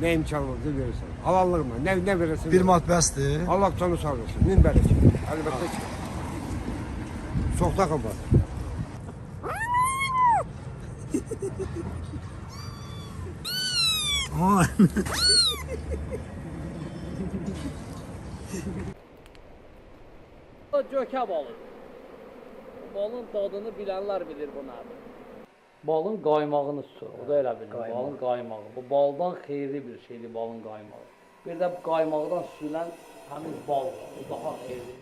Ne imkan varsa verirsen. Halallıqma, ne verirsin. 1 manat bəsdir. Allah canı sağ olsun. Min bərək. Əlbəttə ki. Çoxda qabar. Gökə balığı. Balın dadını bilənlər bilir bunu abi. Balın qaymağını tutur, o da elə bilir. Balın qaymağı. Bu baldan xeyirli bir şeydir balın qaymağı. Bir də qaymaqdan süzülən təmiz bal var, o daha xeyirlidir.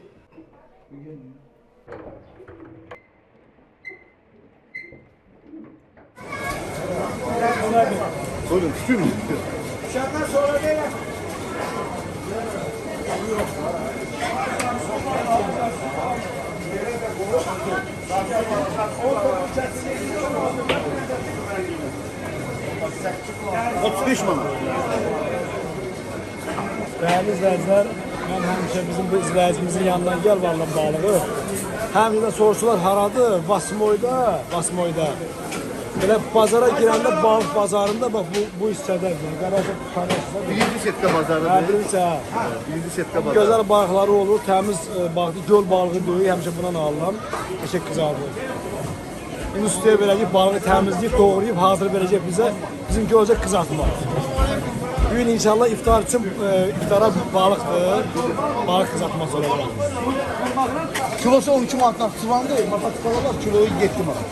Buyurun, tutuyor mu? Uşaqlar sonra deyək. Otuz manat. Değerli izləyicilər, mən həmişə bizim bu izləyicimizin yanından gəl varlam balığı. Həmişə soruşurlar haradır? Vasmoyda. Belə bazara girəndə balıq bazarında bax bu hissədədir. Qarajı tanırsınız. Birinci setka bazarıdır. Birinci Birinci setka bazarı. gözəl balıqları olur, təmiz balıqdır, göl balığı deyil, həmişə bundan alıram. Eşək qızardır. İndi üstüyə verəcək balığı təmizləyib, doğrayıb, hazır verəcək bizə. Bizimki olacaq qızartmaq. Bugün inşallah iftar için iftara balıqdır, balıq qızartması olacaq. Kilosu 12 manatdan sıvandı. Matematikalar var, kiloyu 7 manat.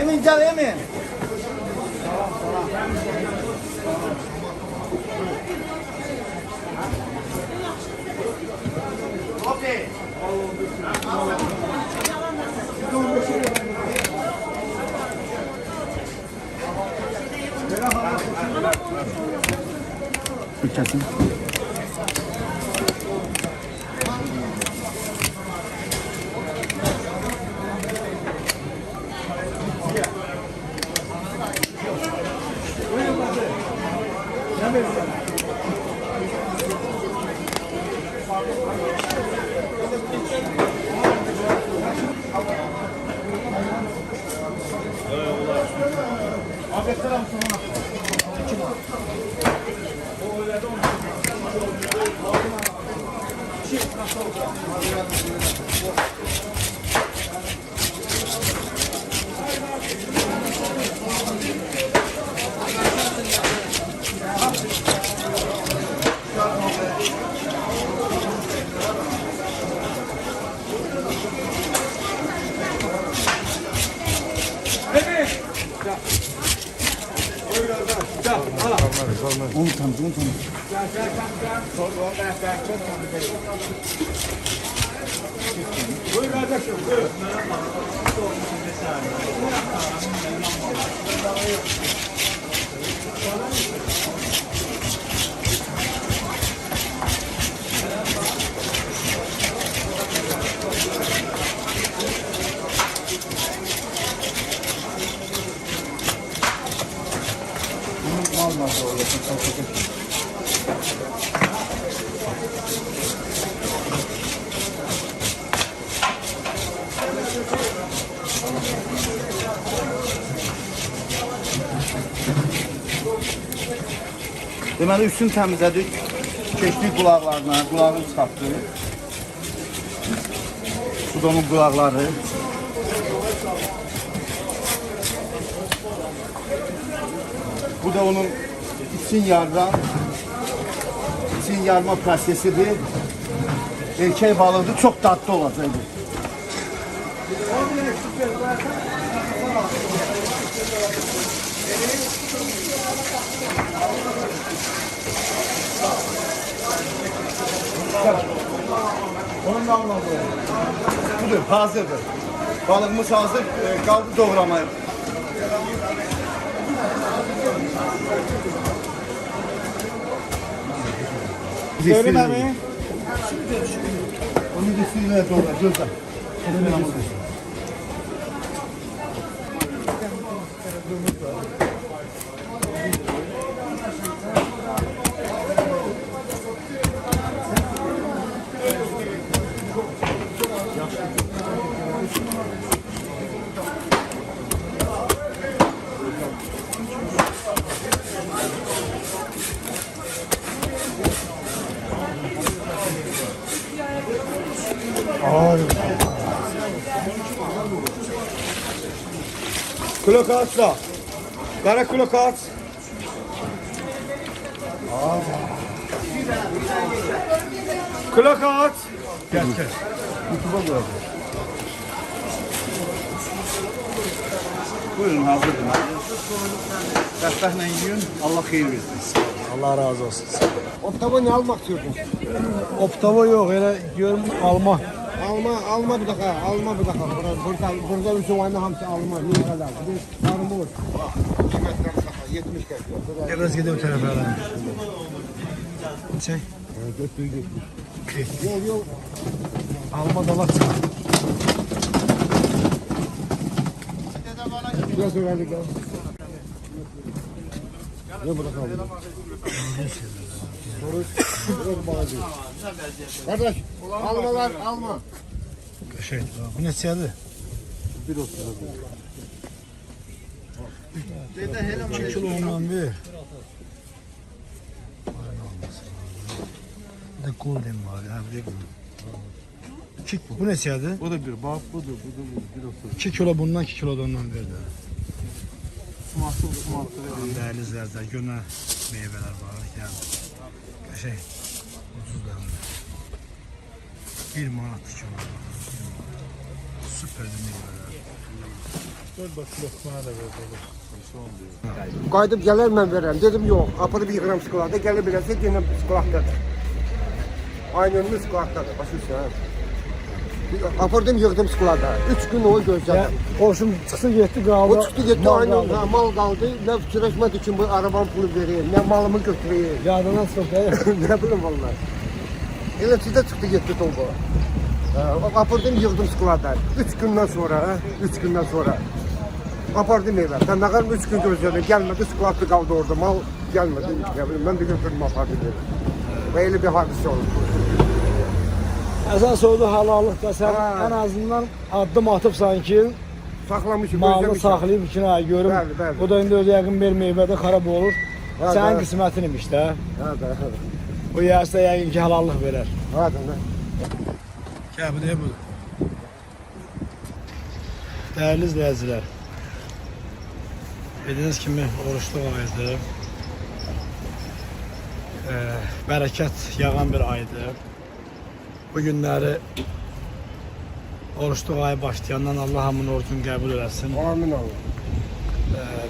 Emin gel Emin. Kesin. Onu tanıdım. Buyur kardeşim, buyur. Deməli üstünü təmizlədik. Keçdik qulaqlarına, qulağını çıxartdıq. Bu da onun qulaqları. Bu da onun için yarma prosesidir. Erkek balığı çok tatlı olacak. Onun namına budur, hazırdır. Balığımız hazır, kaldı doğramaya. Görün mi? Onu da suyuna doğra, gözle. Ay. Klokat da. Kara klokat. Klokat. Gel gel. YouTube'a koyalım. Buyurun hazırdır. Qəsbəhlə yiyin, Allah xeyir versin. Allah razı olsun. Oktava ne almak istiyordun? Optava yok, öyle diyorum alma. Alma bir dakika, alma bir dakika. Burada üçün aynı hamsi alma. Ne kadar? Bir sarımı olur. 2 metre bir dakika, 70 kesiyor. Biraz gidiyor tarafa alalım. Şey, Yok. alma dalak. Biraz öğrendik ya. Ne bırakalım? Biraz bağlı. Kardeş, almalar alma. Şey, bu ne siyahı? 2 kilo ondan bir. Bir de golden var ya, bir de golden. Bu ne siyahı? O da bir bak, bu da bir olsun. 2 kilo bundan, 2 kilo da ondan verdi. Sumaklı. Değerli izleyiciler, gönül meyveler var yani. Şey, ucuz da. 1 manat kilo. Süper meyveler. Qayıdıb gələr mən verəm. Dedim yox, aparıb yığıram skolada, gələ bilərsə yenə skoladadır. Aynı önümüz skoladadır, başa apardım yığdım skolada. 3 gün onu gözlədim. Qoşum çıxsa getdi qaldı. O çıxdı getdi aynı önümüz, mal qaldı. Nə fikirləşmədi ki, bu arabanın pulu vereyim, nə malımı götüreyim. Yadından çıxdı. Ne bileyim vallahi. Elə sizdə çıxdı getdi topu. Apardım yığdım skolada. 3 gündən sonra, 3 gündən sonra. Apardım evə. Sen ne kadar 3 gün gözlədim, gəlmədi, skolada qaldı orada. Mal gəlmədi. Ne bileyim, mən də götürdüm apardım evə. Və elə bir hadisə oldu. Əsas oldu halallıqda sən Ha. en azından addım atıbsan ki Saxlamışım, malını gözləmişim. saxlayıb içinə görüm. Bəli, bəli. O da indi öz yəqin bir meyvədə xarab olur. Ha, Sənin bəli. qismətin imiş də. Hə, O yersə yəqin ki halallıq verər. hə. Gəl bu bu. Değerli izleyiciler, bildiğiniz kimi oruçluq ayıdır. Bərəkət yağan bir aydır. Bu günləri oruçluq ayı başlayandan Allah hamının orucunu qəbul eləsin. Amin Allah.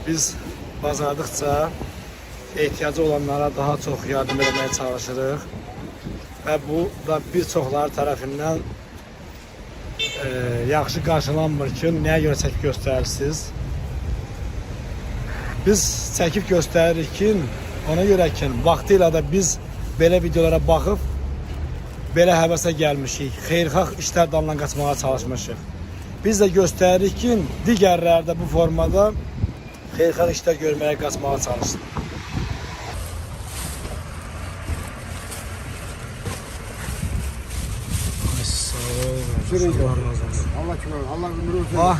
Biz bacardıqca ehtiyacı olanlara daha çox yardım etməyə çalışırıq. Və bu da bir çoxları tərəfindən yaxşı qarşılanmır ki, nəyə görə çəkib göstərirsiniz? Biz çəkib göstəririk ki, ona görə ki, vaxtilə də biz belə videolara baxıb, belə həvəsə gəlmişik, xeyirxah işlər dalından qaçmağa çalışmışıq. Biz də göstəririk ki, digərləri də bu formada xeyirxah işlər görməyə qaçmağa çalışsın. Allah kime, Allah ömrü uzun. Ah.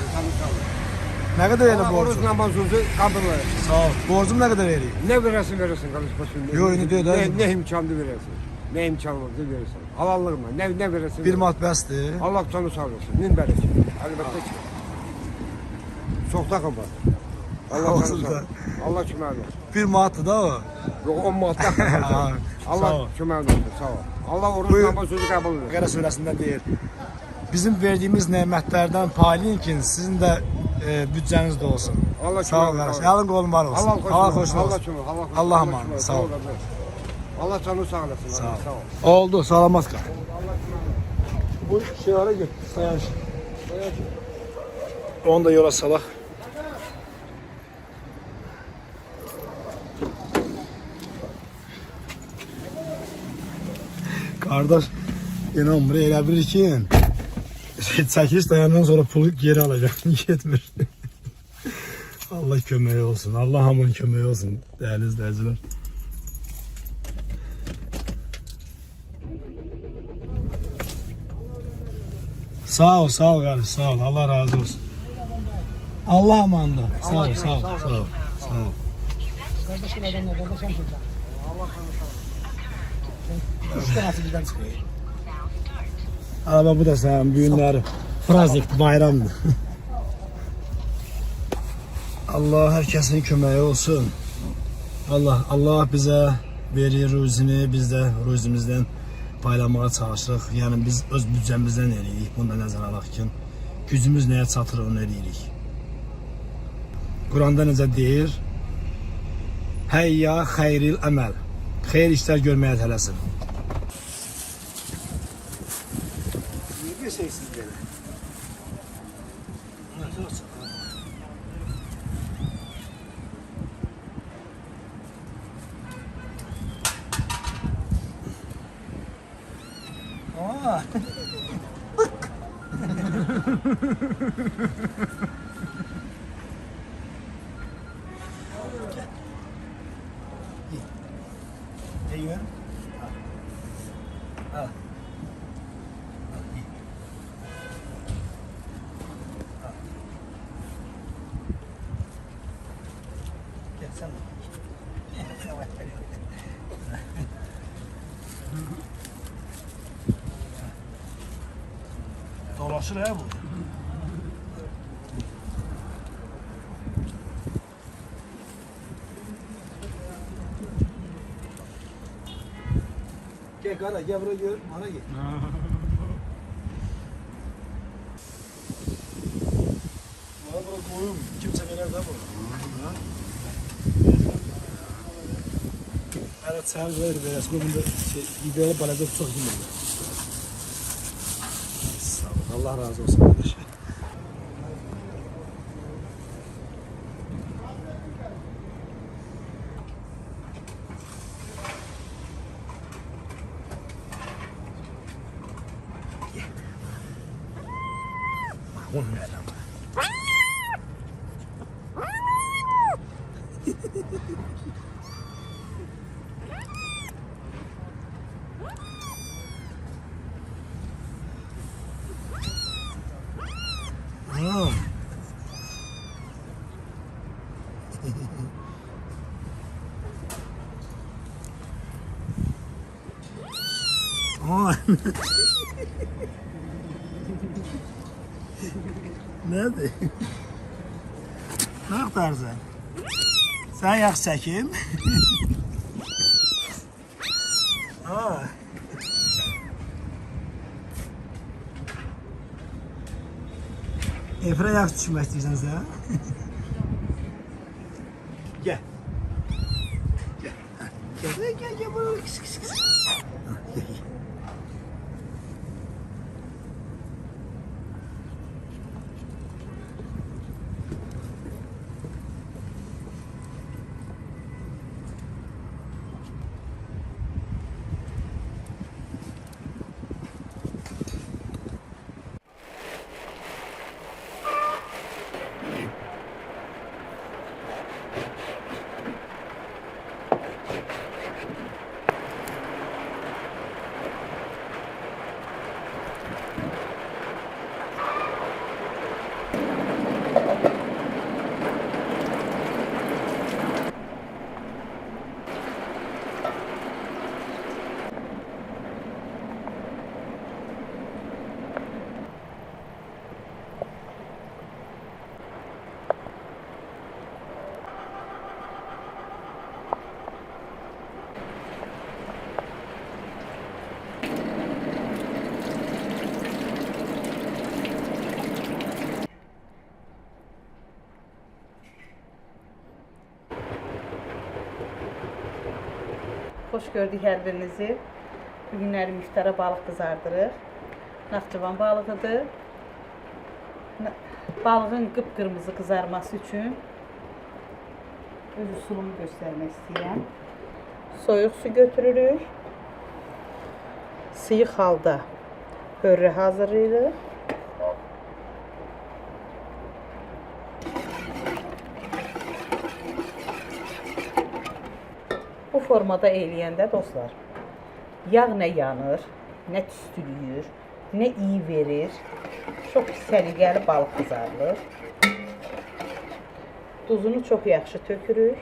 Nə qədər elə Allah borcum? oruç namazınızı kabul et. Sağ ol. Borcum nə qədər verir? Ne verirsin kardeş başım. Yo, indi deyil, Ne imkanı verirsin. Ne imkanı varsa verirsin. Halallığına ne verirsin. Bir manat bəsdir. Allah canı sağ olsun. Min bereket. Elbette ki. Çok takım var. Allah Olsun canı sağ da. olsun. Allah kime olsun. Bir manatdır da o. Yok 10 manat takım var. Sağ ol. Allah kime olsun. Sağ ol. Allah oruç Buyur. namazınızı kabul eder. Bəqərə surəsində deyir. Bizim verdiğimiz nemətlərdən paylayın ki, sizin də büdcəniz də olsun. Allah Sağ ol kime qardaş. olsun. Yalın qolun var olsun. Allah xoşun olsun. Allah aman. Sağ ol. Allah canı sağ olasın. Sağ ol. Sağ ol. Oldu. Salamat qal. Bu şeylərə get. Sayan. Onu da yola salaq. Kardeş, inanmır elə bilir ki, çəkiliş dayandan sonra pulu geri alacaq, yetmir. Allah köməyi olsun, Allah hamının köməyi olsun, değerli izləyicilər. Sağ ol kardeş, sağ ol, Allah razı olsun. Allah amanında, sağ ol, sağ ol, sağ ol, sağ ol. Kardeşim adamlar, kardeşim çocuk. Allah razı olsun. 3 tanesi birden çıkıyor. Ama bu da sen bu günler praznik, bayramdır. Allah herkesin köməyi olsun. Allah bize verir ruzini, biz de ruzimizden paylamaya çalışırıq. Yəni biz öz büdcəmizdən eləyirik. Bunu da nəzərə alaq ki, gücümüz nəyə çatır onu eləyirik. Quranda necə deyir? Həyya xeyril əməl. Xeyir işlər görməyə tələsin. Bir şeysiz belə. Aa. Eyvah. Al. Gel sen. Dolaşır ha bu. Gel kara gel buraya gör. Bana gel. Bana buraya koyun. Kimse verir de bu. Evet sen ver biraz. Bunda biberi balaca çok iyi. Sağ ol. Allah razı olsun kardeşim. Onu ver ama. Nerede? Ne aktarsan? Sen yak çekin. Ha. Efre yak düşmek istiyorsan sen. Gel. Gel. Gel buraya. Kıs. Gel. Hoş gördük hər birinizi. Bugünləri iftara balıq qızardırıq. Naxçıvan balığıdır. Balığın qıpqırmızı qızarması üçün öz usulumu göstərmək istəyirəm. Soyuq su götürürük. Sıyıq halda hörrə hazırlayırıq. Bu formada eləyəndə dostlar, yağ nə yanır, nə tüstülüyür, nə iyi verir. Çox səliqəli balıq qızarılır. Duzunu çox yaxşı tökürük.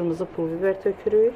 qırmızı pul biber tökürük.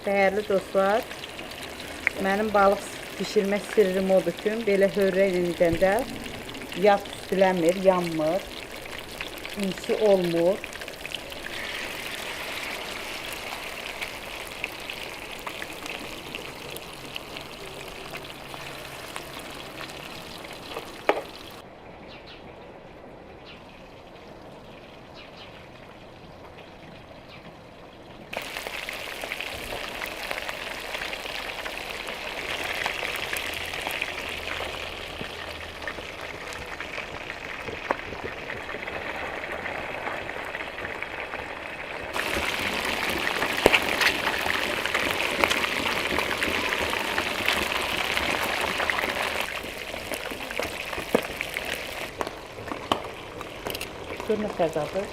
Dəyərli dostlar, mənim balıq bişirmə sirrim odur ki, belə hörrə ilə edəndə yağ tüstülənmir, yanmır, insi olmur. Gör nə fəzadır.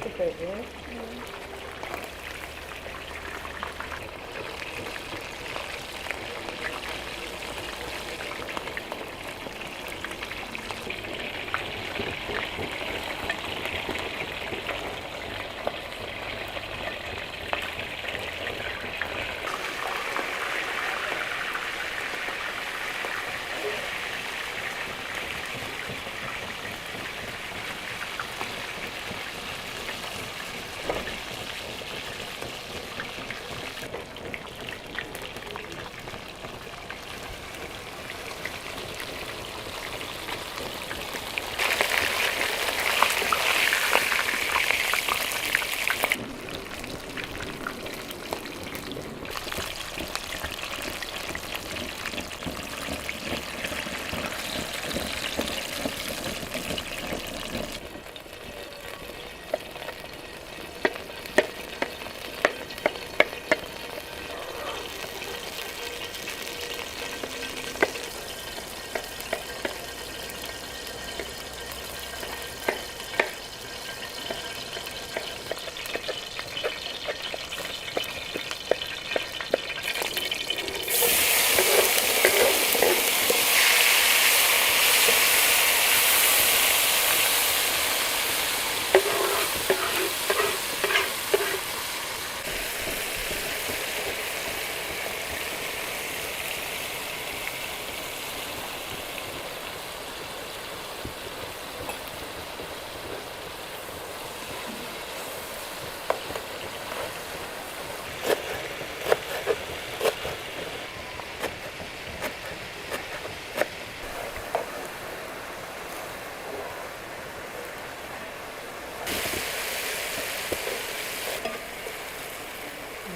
Süperdir.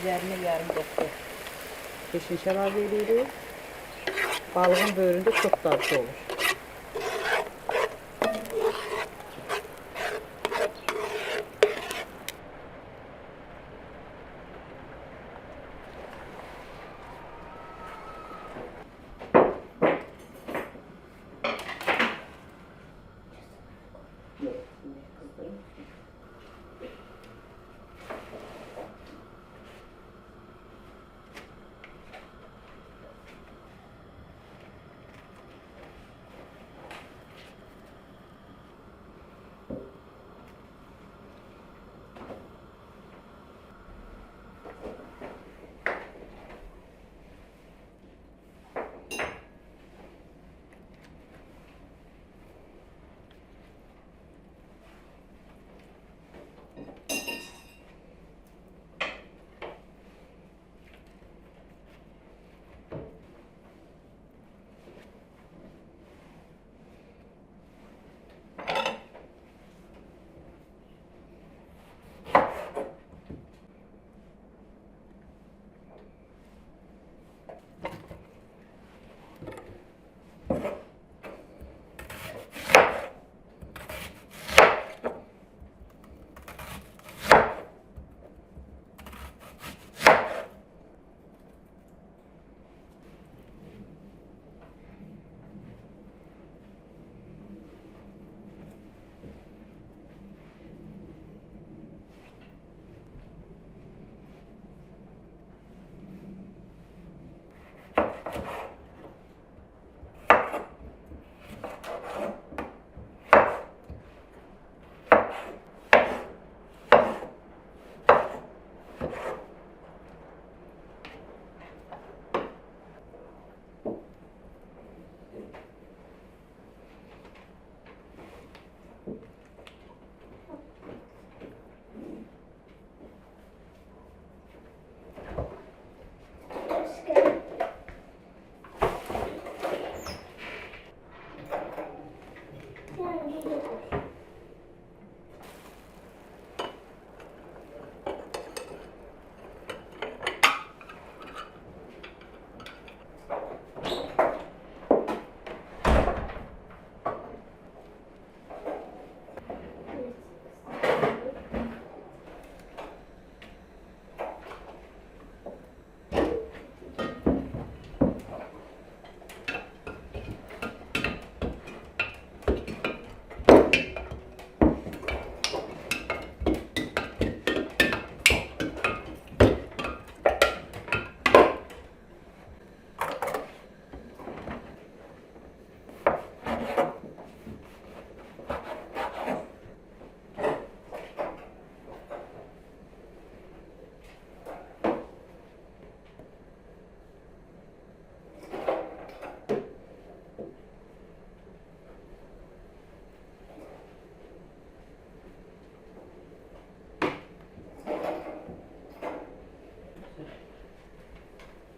Üzerine yarım dəstə beşinci əlavə edirik. Balığın böyründə çox dadlı olur.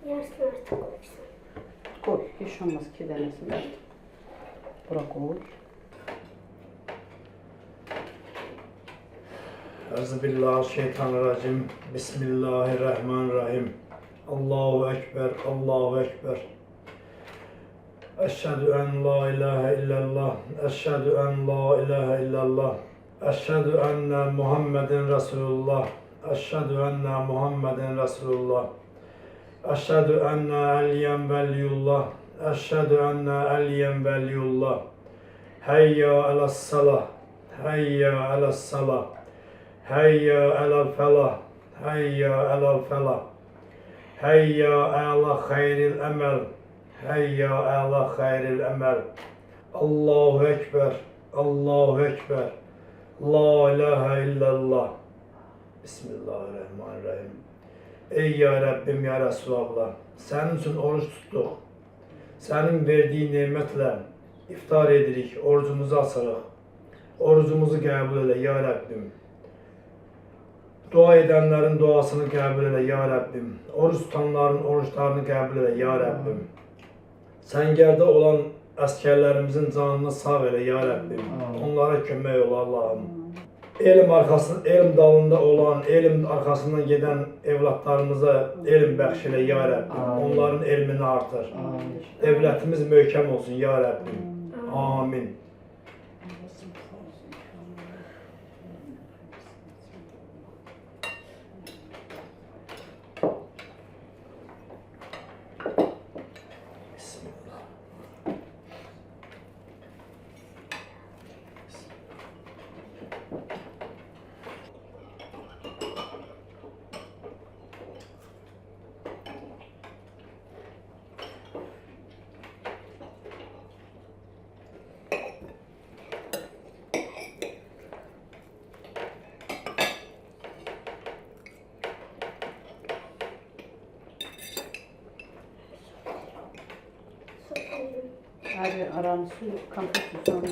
Yarısını artık koysun. Koy, hiç olmaz 2 tanesini de. Bura koy. Euzubillahimineşşeytanirracim. Bismillahirrahmanirrahim. Allahu Ekber, Allahu Ekber. Eşhedü en la ilahe illallah. Eşhedü en la ilahe illallah. Eşhedü enne Muhammeden Resulullah. Eşhedü enne Muhammeden Resulullah. Eşhedü enne Aliyen veliyullah. Eşhedü enne Aliyen veliyullah. Hayya alas salah. Hayya alas salah. Hayya alel felah. Hayya alel felah. Hayya ala hayril emel. Hayya ala hayril emel. Allahu Ekber. Allahu Ekber. La ilahe illallah. Bismillahirrahmanirrahim. Ey ya Rabbim ya Resulallah. Senin için oruç tuttuk. Senin verdiği nimetle iftar edirik. Orucumuzu açarıq. Orucumuzu qəbul elə ya Rabbim. Dua edenlerin duasını kabul eyle ya Rabbim. Oruç tutanların oruçlarını kabul eyle ya Rabbim. Səngərdə olan əskerlerimizin canını sağ eyle ya Rabbim. Onlara kömək ol Allah'ım. Elm dalında olan, elm arkasından giden evlatlarımıza elm bəxş eyle ya Rabbim. Onların elmini artır. Devletimiz möhkəm olsun ya Rabbim. Amin. Hadi aranı su, kampı su sonra,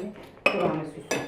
buranı su.